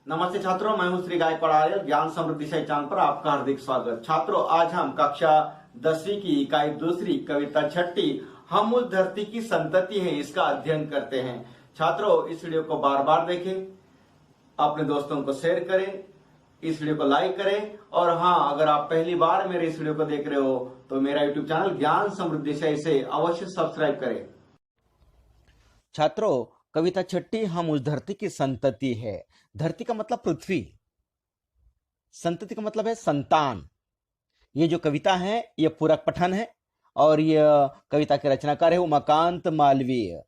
नमस्ते छात्रों, मैं हूं श्री गायकवाड़ आर्य। ज्ञान समृद्धि से चैनल पर आपका हार्दिक स्वागत। छात्रों, आज हम कक्षा 10वीं की इकाई दूसरी कविता छठी हम उस धरती की संतति हैं इसका अध्ययन करते हैं। छात्रों, इस वीडियो को बार बार देखें, अपने दोस्तों को शेयर करें, इस वीडियो को लाइक करें और हाँ, अगर आप पहली बार मेरे इस वीडियो को देख रहे हो तो मेरा यूट्यूब चैनल ज्ञान समृद्धि से इसे अवश्य सब्सक्राइब करें। छात्रों, कविता छठी हम उस धरती की संतति है। धरती का मतलब पृथ्वी, संतति का मतलब है संतान। ये जो कविता है ये पूरक पठन है और ये कविता के रचनाकार है उमाकांत मालवीय।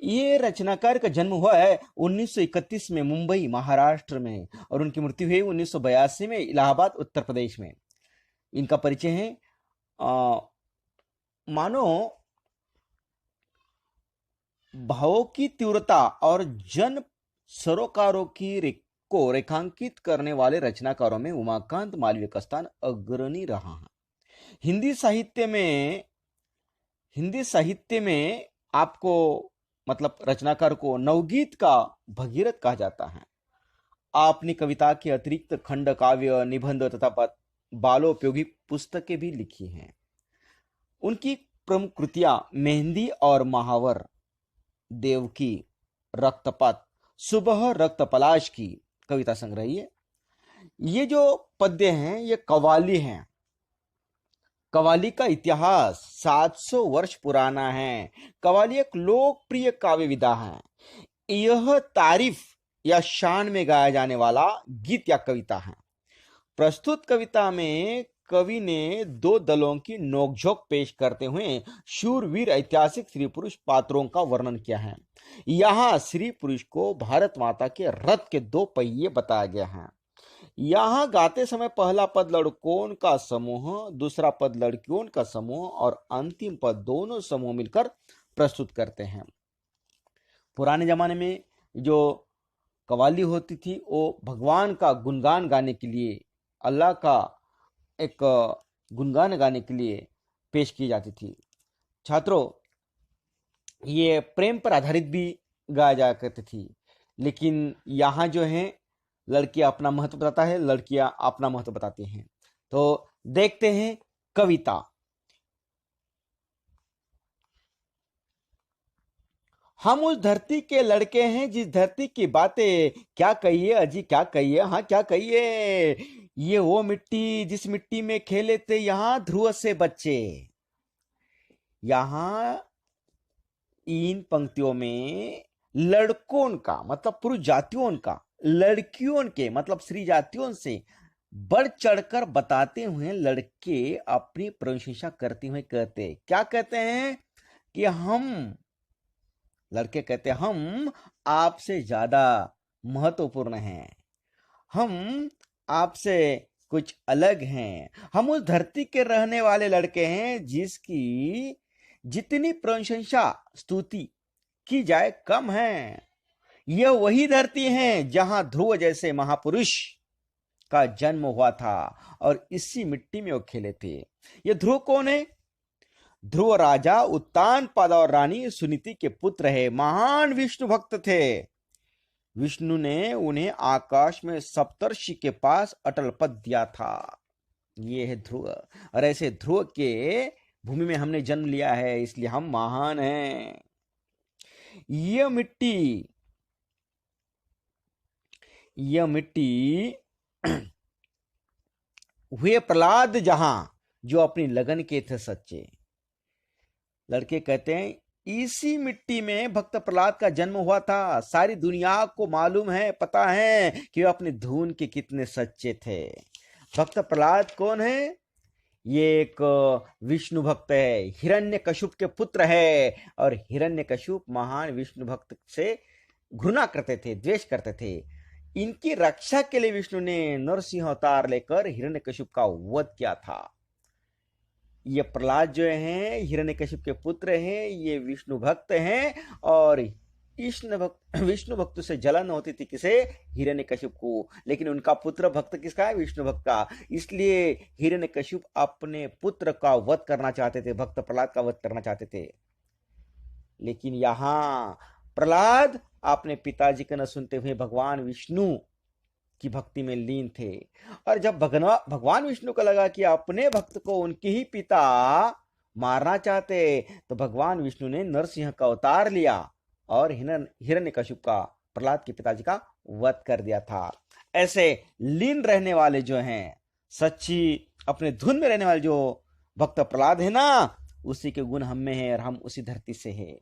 ये रचनाकार का जन्म हुआ है 1931 में मुंबई महाराष्ट्र में और उनकी मृत्यु हुई 1982 में इलाहाबाद उत्तर प्रदेश में। इनका परिचय है मानो भावों की तीव्रता और जन सरोकारों को रेखांकित करने वाले रचनाकारों में उमाकांत मालवीय का स्थान अग्रणी रहा है। हिंदी साहित्य में आपको मतलब रचनाकार को नवगीत का भगीरथ कहा जाता है। आपने कविता के अतिरिक्त खंड काव्य, निबंध तथा बालोपयोगी पुस्तकें भी लिखी हैं। उनकी प्रमुख कृतियां मेहंदी और महावर, देवकी, रक्तपात, सुबह रक्त पलाश की कविता संग्रह है। ये जो पद्य हैं ये कव्वाली हैं। कव्वाली का इतिहास 700 वर्ष पुराना है। कव्वाली एक लोकप्रिय काव्य विधा है। यह तारीफ या शान में गाया जाने वाला गीत या कविता है। प्रस्तुत कविता में कवि ने दो दलों की नोकझोंक पेश करते हुए शूरवीर ऐतिहासिक स्त्री पुरुष पात्रों का वर्णन किया है। यहाँ स्त्री पुरुष को भारत माता के रथ के दो पहिए बताया गया है। यहाँ गाते समय पहला पद लड़कों का समूह, दूसरा पद लड़कियों का समूह और अंतिम पद दोनों समूह मिलकर प्रस्तुत करते हैं। पुराने जमाने में जो कव्वाली होती थी वो भगवान का गुणगान गाने के लिए, अल्लाह का एक गुणगान गाने के लिए पेश की जाती थी। छात्रों, ये प्रेम पर आधारित भी गाया जा करती थी, लेकिन यहाँ जो है लड़कियां अपना महत्व बताता है, लड़कियां अपना महत्व बताती हैं। तो देखते हैं कविता। हम उस धरती के लड़के हैं जिस धरती की बातें क्या कहिए अजी, क्या कहिए, हाँ क्या कहिए। ये वो मिट्टी जिस मिट्टी में खेले थे यहाँ ध्रुव से बच्चे। यहाँ इन पंक्तियों में लड़कों का मतलब पुरुष जातियों का, लड़कियों के मतलब स्त्री जातियों से बढ़ चढ़कर बताते हुए लड़के अपनी प्रशंसा करते हुए कहते क्या कहते हैं कि हम, लड़के कहते हम आपसे ज्यादा महत्वपूर्ण हैं, हम आपसे कुछ अलग हैं, हम उस धरती के रहने वाले लड़के हैं जिसकी जितनी प्रशंसा स्तुति की जाए कम है। यह वही धरती है जहां ध्रुव जैसे महापुरुष का जन्म हुआ था और इसी मिट्टी में वो खेले थे। ये ध्रुव कौन है? ध्रुव राजा उत्तानपाद और रानी सुनीति के पुत्र है। महान विष्णु भक्त थे। विष्णु ने उन्हें आकाश में सप्तर्षि के पास अटल पद दिया था। ये है ध्रुव और ऐसे ध्रुव के भूमि में हमने जन्म लिया है, इसलिए हम महान हैं। यह मिट्टी हुए प्रहलाद जहां जो अपनी लगन के थे सच्चे। लड़के कहते हैं इसी मिट्टी में भक्त प्रहलाद का जन्म हुआ था। सारी दुनिया को मालूम है, पता है कि वे अपनी धुन के कितने सच्चे थे। भक्त प्रहलाद कौन है? ये एक विष्णु भक्त है, हिरण्यकशिप के पुत्र है और हिरण्यकशिप महान विष्णु भक्त से घृणा करते थे, द्वेष करते थे। इनकी रक्षा के लिए विष्णु ने नरसिंह अवतार लेकर हिरण्यकशिप का वध किया था। ये प्रहलाद जो है हिरण्यकशिप के पुत्र हैं, ये विष्णु भक्त हैं और विष्णु भक्त से जलन होती थी किसे? हिरण्यकशिप को। लेकिन उनका पुत्र भक्त किसका है? विष्णु भक्त का। इसलिए हिरण्यकशिप अपने पुत्र का वध करना चाहते थे, भक्त प्रहलाद का वध करना चाहते थे। लेकिन यहां प्रहलाद अपने पिताजी के न सुनते हुए भगवान विष्णु की भक्ति में लीन थे। और जब भगवान विष्णु को लगा कि अपने भक्त को उनके ही पिता मारना चाहते, तो भगवान विष्णु ने नरसिंह का अवतार लिया और हिरण्यकशिप का, प्रहलाद के पिताजी का वध कर दिया था। ऐसे लीन रहने वाले जो हैं, सच्ची अपने धुन में रहने वाले जो भक्त प्रहलाद है ना, उसी के गुण हम में है और हम उसी धरती से है।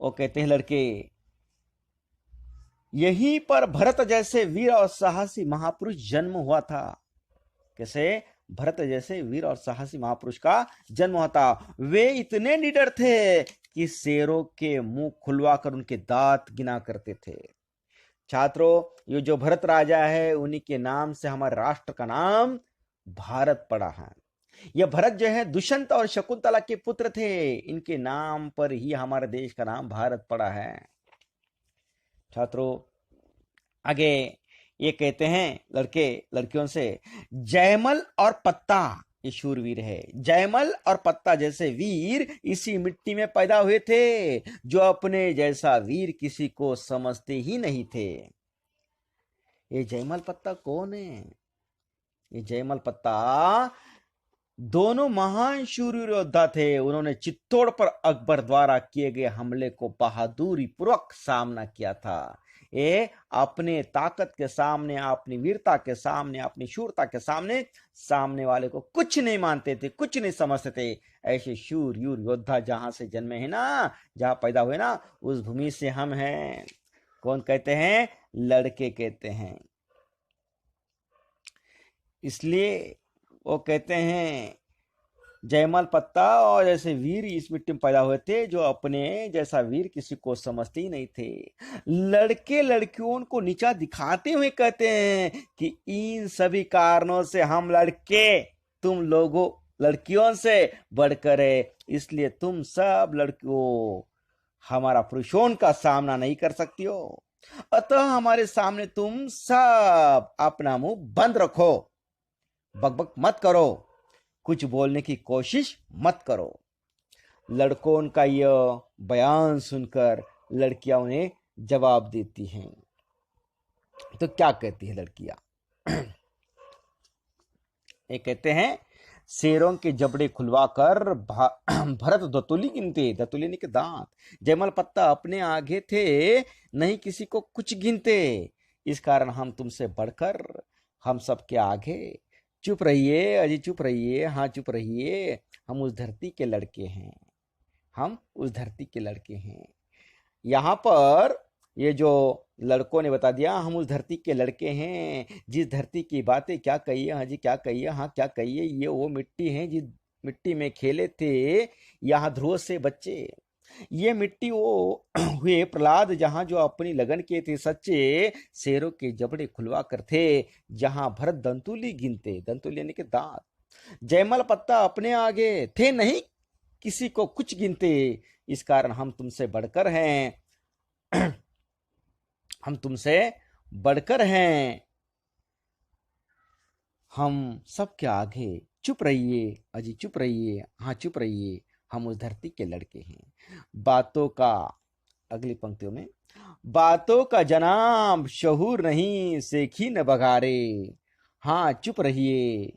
वो कहते हैं लड़के, यहीं पर भरत जैसे वीर और साहसी महापुरुष जन्म हुआ था। कैसे? भरत जैसे वीर और साहसी महापुरुष का जन्म हुआ था। वे इतने निडर थे कि शेरों के मुंह खुलवा कर उनके दांत गिना करते थे। छात्रों, ये जो भरत राजा है, उन्हीं के नाम से हमारे राष्ट्र का नाम भारत पड़ा है। ये भरत जो है दुष्यंत और शकुंतला के पुत्र थे, इनके नाम पर ही हमारे देश का नाम भारत पड़ा है। छात्रों, आगे ये कहते हैं लड़के लड़कियों से, जयमल और पत्ता ये शूरवीर है। जयमल और पत्ता जैसे वीर इसी मिट्टी में पैदा हुए थे, जो अपने जैसा वीर किसी को समझते ही नहीं थे। ये जयमल पत्ता कौन है? ये जयमल पत्ता दोनों महान शूरवीर योद्धा थे। उन्होंने चित्तौड़ पर अकबर द्वारा किए गए हमले को बहादुरी पूर्वक सामना किया था। ये अपने ताकत के सामने, अपनी वीरता के सामने, अपनी शूरता के सामने वाले को कुछ नहीं मानते थे, कुछ नहीं समझते थे। ऐसे शूरवीर योद्धा जहां से जन्मे हैं ना, जहां पैदा हुए ना, उस भूमि से हम हैं। कौन कहते हैं? लड़के कहते हैं। इसलिए वो कहते हैं जयमल पत्ता और जैसे वीर इस मिट्टी में पैदा हुए थे, जो अपने जैसा वीर किसी को समझते ही नहीं थे। लड़के लड़कियों को नीचा दिखाते हुए कहते हैं कि इन सभी कारणों से हम लड़के तुम लोगों लड़कियों से बढ़कर है, इसलिए तुम सब लड़कियों हमारा पुरुषों का सामना नहीं कर सकती हो। अतः हमारे सामने तुम सब अपना मुंह बंद रखो, बकबक मत करो, कुछ बोलने की कोशिश मत करो। लड़कों का यह बयान सुनकर लड़कियां उन्हें जवाब देती हैं। तो क्या कहती है लड़कियां? ये कहते हैं, शेरों के जबड़े खुलवाकर भरत दतुली गिनते, दतुली ने के दांत। जयमल पत्ता अपने आगे थे, नहीं किसी को कुछ गिनते। इस कारण हम तुमसे बढ़कर हम सबके आगे। चुप रहिए अजी, चुप रहिए, हाँ चुप रहिए, हम उस धरती के लड़के हैं, हम उस धरती के लड़के हैं। यहाँ पर ये जो लड़कों ने बता दिया, हम उस धरती के लड़के हैं, जिस धरती की बातें क्या कहिए, हाँ जी क्या कहिए, हाँ क्या कहिए, ये वो मिट्टी है जिस मिट्टी में खेले थे यहाँ ध्रुव से बच्चे। ये मिट्टी वो हुए प्रहलाद जहां जो अपनी लगन किए थे सच्चे, शेरों के जबड़े खुलवा कर थे, जहां भरत दंतुली गिनते, दंतुली यानी के दांत। जयमल पत्ता अपने आगे थे, नहीं किसी को कुछ गिनते। इस कारण हम तुमसे बढ़कर हैं, हम तुमसे बढ़कर हैं, हम सबके आगे। चुप रहिए अजी, चुप रहिए, हाँ चुप रहिए, हम उस धरती के लड़के हैं। बातों का, अगली पंक्तियों में, बातों का जनाब शहूर नहीं, सेखी न बघारे। हाँ चुप रहिए,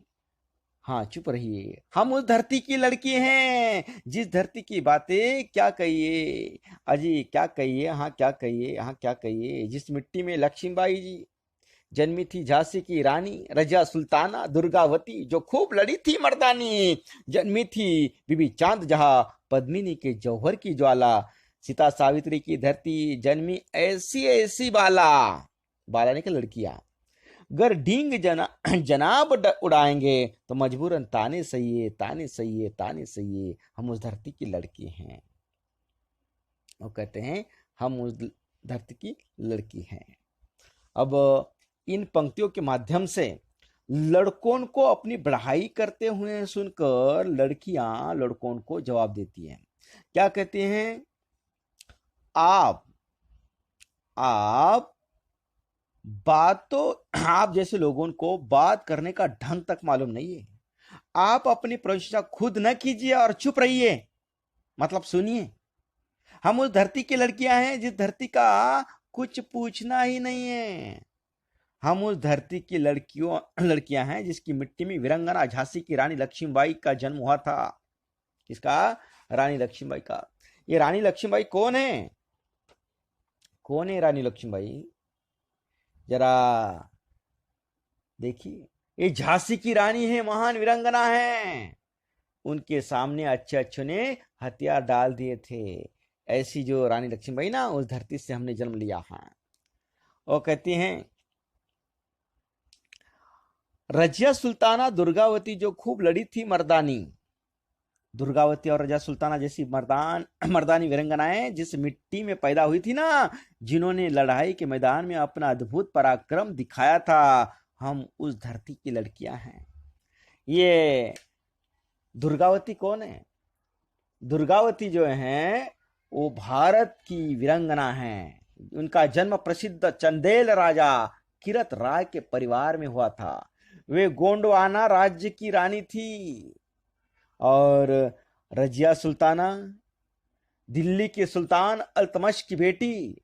हाँ चुप रहिए, हम उस धरती की लड़की हैं, जिस धरती की बातें क्या कहिए अजी, क्या कहिए, हाँ क्या कहिए, हाँ क्या कहिए, जिस मिट्टी में लक्ष्मीबाई जी जन्मी थी, झांसी की रानी रजिया सुल्ताना दुर्गावती, जो खूब लड़ी थी मर्दानी। जन्मी थी बीबी चांद जहां, पद्मिनी के जौहर की ज्वाला। सीता सावित्री की धरती जन्मी ऐसी ऐसी बाला, बाला ने की लड़कियां। गर डींग जनाब उड़ाएंगे तो मजबूरन ताने सहिए, ताने सहिए, ताने सहिए, हम उस धरती की लड़की हैं। वो कहते हैं हम उस धरती की लड़की हैं। अब इन पंक्तियों के माध्यम से लड़कों को अपनी बढ़ाई करते हुए सुनकर लड़कियां लड़कों को जवाब देती हैं। क्या कहती हैं? आप आप जैसे लोगों को बात करने का ढंग तक मालूम नहीं है। आप अपनी प्रशंसा खुद न कीजिए और चुप रहिए, मतलब सुनिए। हम उस धरती की लड़कियां हैं जिस धरती का कुछ पूछना ही नहीं है। हम उस धरती की लड़कियां हैं जिसकी मिट्टी में वीरंगना झांसी की रानी लक्ष्मीबाई का जन्म हुआ था। किसका? रानी लक्ष्मीबाई का। ये रानी लक्ष्मीबाई कौन है? कौन है रानी लक्ष्मीबाई? जरा देखिए, ये झांसी की रानी है, महान वीरंगना है। उनके सामने अच्छे अच्छे ने हथियार डाल दिए थे। ऐसी जो रानी लक्ष्मीबाई ना, उस धरती से हमने जन्म लिया है। वो कहती हैं, रजिया सुल्ताना दुर्गावती जो खूब लड़ी थी मर्दानी। दुर्गावती और रजिया सुल्ताना जैसी मर्दानी वीरंगनाएं जिस मिट्टी में पैदा हुई थी ना, जिन्होंने लड़ाई के मैदान में अपना अद्भुत पराक्रम दिखाया था, हम उस धरती की लड़कियां हैं। ये दुर्गावती कौन है? दुर्गावती जो है वो भारत की वीरंगना है। उनका जन्म प्रसिद्ध चंदेल राजा किरत राय के परिवार में हुआ था। वे गोंडवाना राज्य की रानी थी। और रजिया सुल्ताना दिल्ली के सुल्तान अल्तमश की बेटी।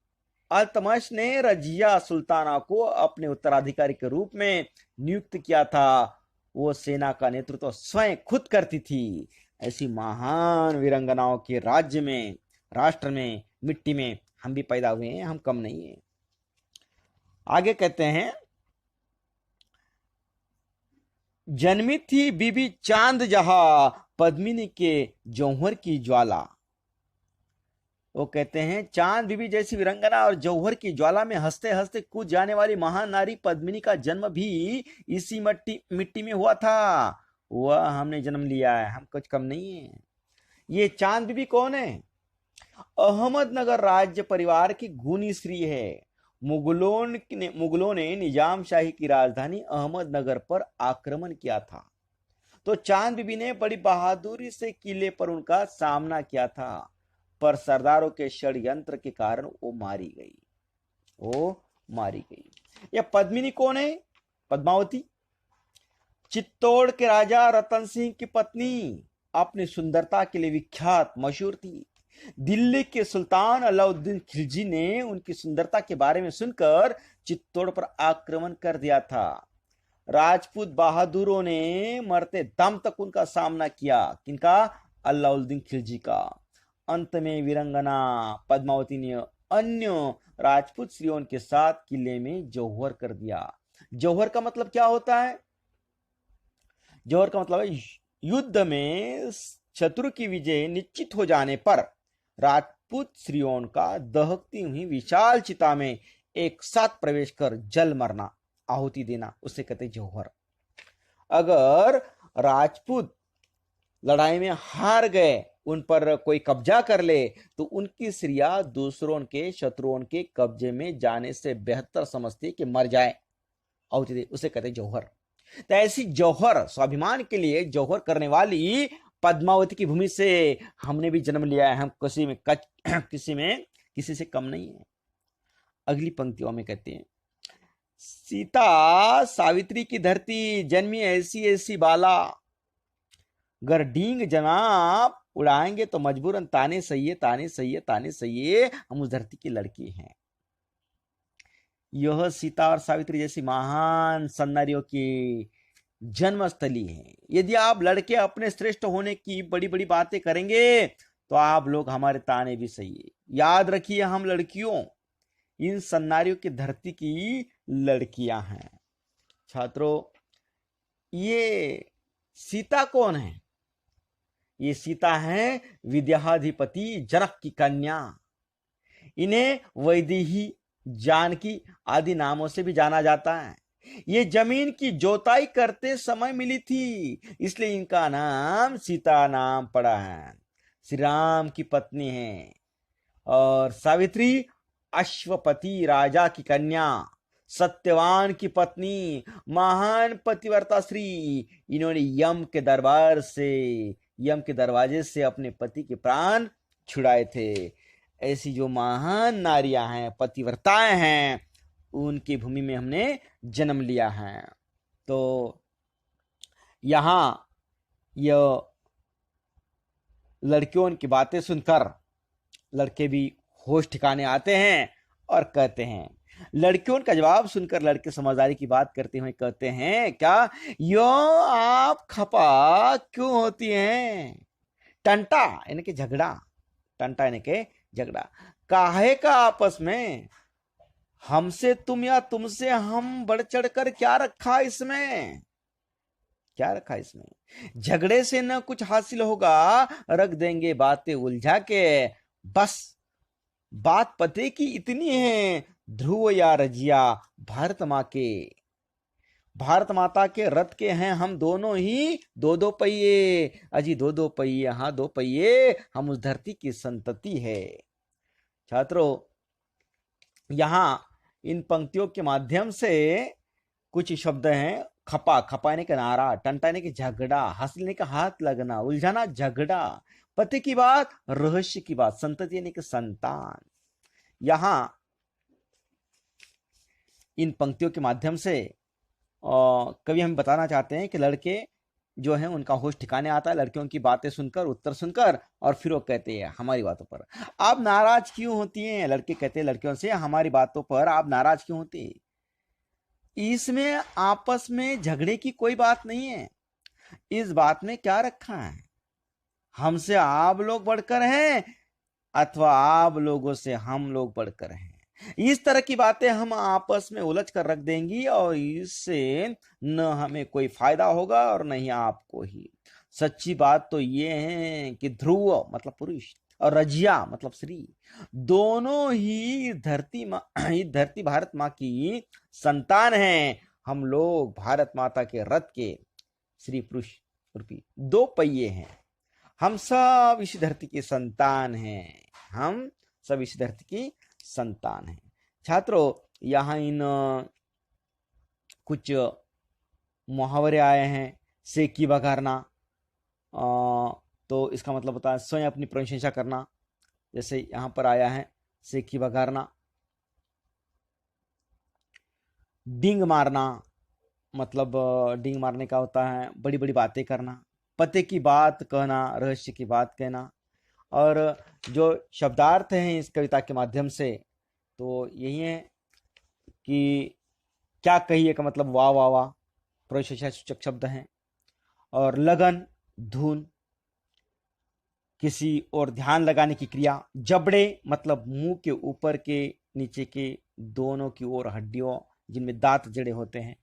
अल्तमश ने रजिया सुल्ताना को अपने उत्तराधिकारी के रूप में नियुक्त किया था। वो सेना का नेतृत्व स्वयं खुद करती थी। ऐसी महान वीरंगनाओं के राज्य में, राष्ट्र में, मिट्टी में हम भी पैदा हुए हैं, हम कम नहीं है। आगे कहते हैं, जन्मी थी बीबी चांद जहां पद्मिनी के जौहर की ज्वाला। वो कहते हैं, चांद बीबी जैसी वीरंगना और जौहर की ज्वाला में हंसते हंसते कूद जाने वाली महान नारी पद्मिनी का जन्म भी इसी मिट्टी में हुआ था। वह हमने जन्म लिया है, हम कुछ कम नहीं है। ये चांद बीबी कौन है? अहमदनगर राज्य परिवार की गुणी स्त्री है। मुगलों ने निजाम शाही की राजधानी अहमदनगर पर आक्रमण किया था, तो चांद बीबी ने बड़ी बहादुरी से किले पर उनका सामना किया था, पर सरदारों के षड्यंत्र के कारण वो मारी गई। यह पद्मिनी कौन है? पद्मावती चित्तौड़ के राजा रतन सिंह की पत्नी, अपनी सुंदरता के लिए विख्यात मशहूर थी। दिल्ली के सुल्तान अलाउद्दीन खिलजी ने उनकी सुंदरता के बारे में सुनकर चित्तौड़ पर आक्रमण कर दिया था। राजपूत बहादुरों ने मरते दम तक उनका सामना किया। किनका? अलाउद्दीन खिलजी का। अंत में वीरंगना पद्मावती ने अन्य राजपूत स्त्रियों के साथ किले में जौहर कर दिया। जौहर का मतलब क्या होता है? जौहर का मतलब है युद्ध में शत्रु की विजय निश्चित हो जाने पर राजपूत स्त्रियों का दहकती हुई विशाल चिता में एक साथ प्रवेश कर जल मरना, आहुति देना, उसे कहते जौहर। अगर राजपूत लड़ाई में हार गए, उन पर कोई कब्जा कर ले, तो उनकी स्त्रियां दूसरों के, शत्रुओं के कब्जे में जाने से बेहतर समझती कि मर जाए, आहुति दे, उसे कहते जौहर। तो ऐसी जौहर, स्वाभिमान के लिए जौहर करने वाली पद्मावती की भूमि से हमने भी जन्म लिया है। हम किसी से कम नहीं है। अगली पंक्तियों में कहते हैं, सीता सावित्री की धरती जन्मी ऐसी ऐसी बाला, गर डींग जनाब उड़ाएंगे तो मजबूरन ताने सहिए, ताने सहिए, ताने सहिए, हम उस धरती की लड़की हैं। यह सीता और सावित्री जैसी महान सन्नारियों की जन्मस्थली है। यदि आप लड़के अपने श्रेष्ठ होने की बड़ी बड़ी बातें करेंगे तो आप लोग हमारे ताने भी सही है। याद रखिए, हम लड़कियों इन सन्नारियों की धरती की लड़कियां हैं। छात्रों, ये सीता कौन है? ये सीता है विद्याधिपति जनक की कन्या। इन्हें वैदेही, जानकी आदि नामों से भी जाना जाता है। ये जमीन की जोताई करते समय मिली थी, इसलिए इनका नाम सीता नाम पड़ा है। श्री राम की पत्नी है। और सावित्री अश्वपति राजा की कन्या, सत्यवान की पत्नी, महान पतिव्रता श्री। इन्होंने यम के दरवाजे से अपने पति के प्राण छुड़ाए थे। ऐसी जो महान नारियां हैं, पतिव्रताएं हैं, उनकी भूमि में हमने जन्म लिया है। तो यहां यह लड़कियों की बातें सुनकर लड़के भी होश ठिकाने आते हैं और कहते हैं, लड़कियों का जवाब सुनकर लड़के समझदारी की बात करते हुए कहते हैं, क्या यो आप खपा क्यों होती हैं? टंटा यानी कि झगड़ा, टंटा यानी कि झगड़ा काहे का आपस में? हमसे तुम या तुमसे हम बढ़ चढ़ कर क्या रखा इसमें? क्या रखा इसमें? झगड़े से न कुछ हासिल होगा, रख देंगे बातें उलझा के। बस बात पते की इतनी है, ध्रुव या रजिया भारत माँ के, भारत माता के रथ के हैं हम दोनों ही दो दो पहिए। अजी दो दो पहिए, हाँ दो पहिए, हम उस धरती की संतति है। छात्रों, यहां इन पंक्तियों के माध्यम से कुछ शब्द हैं। खपा, खपा यानी कि नारा, टंटा यानी कि झगड़ा, हासिल यानी कि हाथ लगना, उलझाना झगड़ा, पति की बात, रहस्य की बात, संतति यानी कि संतान। यहां इन पंक्तियों के माध्यम से कवि हमें बताना चाहते हैं कि लड़के जो हैं उनका होश ठिकाने आता है लड़कियों की बातें सुनकर, उत्तर सुनकर, और फिर वो कहते हैं हमारी बातों पर आप नाराज क्यों होती हैं? लड़के कहते हैं लड़कियों से, हमारी बातों पर आप नाराज क्यों होती हैं? इसमें आपस में झगड़े की कोई बात नहीं है। इस बात में क्या रखा है? हमसे आप लोग बढ़कर हैं अथवा आप लोगों से हम लोग बढ़कर हैं। इस तरह की बातें हम आपस में उलझ कर रख देंगी और इससे न हमें कोई फायदा होगा और न ही आपको ही। सच्ची बात तो ये है कि ध्रुव मतलब पुरुष और रजिया मतलब स्त्री, दोनों ही धरती भारत माँ की संतान हैं। हम लोग भारत माता के रथ के स्त्री पुरुष रूपी दो पहिए हैं। हम सब इस धरती की संतान हैं। हम सब इस धरती की संतान हैं। छात्रों, यहाँ इन कुछ मुहावरे आए हैं। सेकी बघारना, तो इसका मतलब होता है स्वयं अपनी प्रशंसा करना। जैसे यहाँ पर आया है सेकी बघारना। डिंग मारना, मतलब डिंग मारने का होता है बड़ी बड़ी बातें करना। पते की बात कहना, रहस्य की बात कहना। और जो शब्दार्थ हैं इस कविता के माध्यम से, तो यही है कि क्या कहिए का मतलब वाह वाह वाह, प्रशंसा सूचक शब्द हैं। और लगन, धुन, किसी और ध्यान लगाने की क्रिया। जबड़े मतलब मुंह के ऊपर के नीचे के दोनों की ओर हड्डियों जिनमें दांत जड़े होते हैं।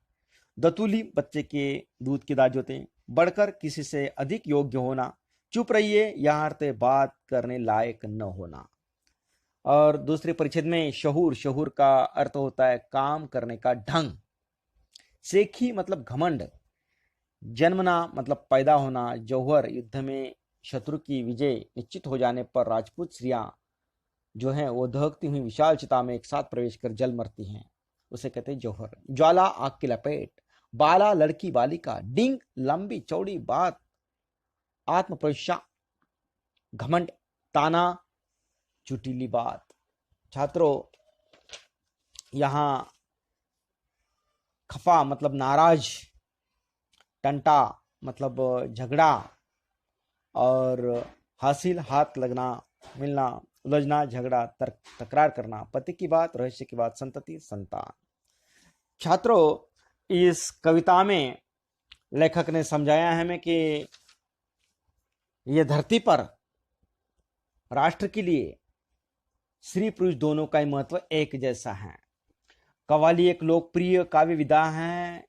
दतुली बच्चे के दूध के दांत होते हैं। बढ़कर किसी से अधिक योग्य होना। चुप रहिए, यहाँ अर्थ बात करने लायक न होना। और दूसरे परिच्छेद में शहूर, शहूर का अर्थ होता है काम करने का ढंग। सेखी मतलब घमंड। जन्मना मतलब पैदा होना। जौहर, युद्ध में शत्रु की विजय निश्चित हो जाने पर राजपूत स्त्रियां जो हैं वो दहकती हुई विशाल चिता में एक साथ प्रवेश कर जल मरती हैं, उसे कहते हैं जौहर। ज्वाला, आग की लपेट। बाला, लड़की बालिका। डिंग, लंबी चौड़ी बात, आत्म प्रशंसा, घमंड। ताना, चुटीली बात। छात्रों, यहां खफा मतलब नाराज, टंटा मतलब झगड़ा, और हासिल हाथ लगना, मिलना, उलझना, झगड़ा, तकरार करना। पति की बात, रहस्य की बात, संतति, संतान। छात्रों, इस कविता में लेखक ने समझाया है हमें कि यह धरती पर राष्ट्र के लिए स्त्री पुरुष दोनों का ही महत्व एक जैसा है। कव्वाली एक लोकप्रिय काव्य विधा है।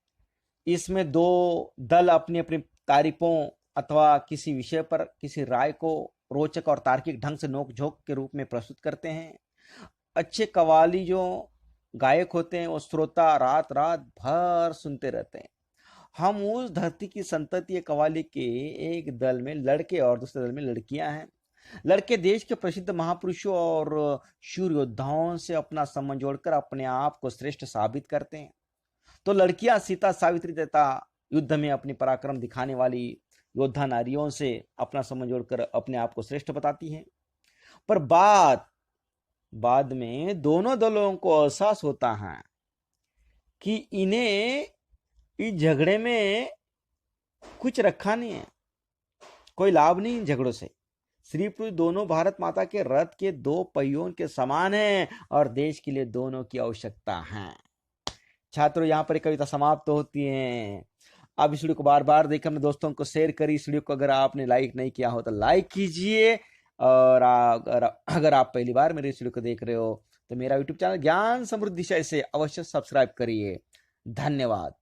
इसमें दो दल अपनी अपनी तारीफों अथवा किसी विषय पर किसी राय को रोचक और तार्किक ढंग से नोक झोंक के रूप में प्रस्तुत करते हैं। अच्छे कव्वाली जो गायक होते हैं वो श्रोता रात रात भर सुनते रहते हैं। हम उस धरती की संतति कव्वाली के एक दल में लड़के और दूसरे दल में लड़कियां हैं। लड़के देश के प्रसिद्ध महापुरुषों और शूर योद्धाओं से अपना संबंध जोड़कर अपने आप को श्रेष्ठ साबित करते हैं। तो लड़कियां सीता, सावित्री तथा युद्ध में अपनी पराक्रम दिखाने वाली योद्धा नारियों से अपना संबंध जोड़कर अपने आप को श्रेष्ठ बताती हैं। पर बाद में दोनों दलों को एहसास होता है कि इन्हें इस झगड़े में कुछ रखा नहीं है, कोई लाभ नहीं इन झगड़ों से। स्त्री पुरुष दोनों भारत माता के रथ के दो पहियों के समान हैं और देश के लिए दोनों की आवश्यकता है। छात्रों, यहाँ पर एक कविता समाप्त होती है। आप इस वीडियो को बार बार देखिए, अपने दोस्तों को शेयर करिए। इस वीडियो को अगर आपने लाइक नहीं किया हो तो लाइक कीजिए, और अगर आप पहली बार मेरे इस वीडियो को देख रहे हो तो मेरा यूट्यूब चैनल ज्ञान समृद्धि से अवश्य सब्सक्राइब करिए। धन्यवाद।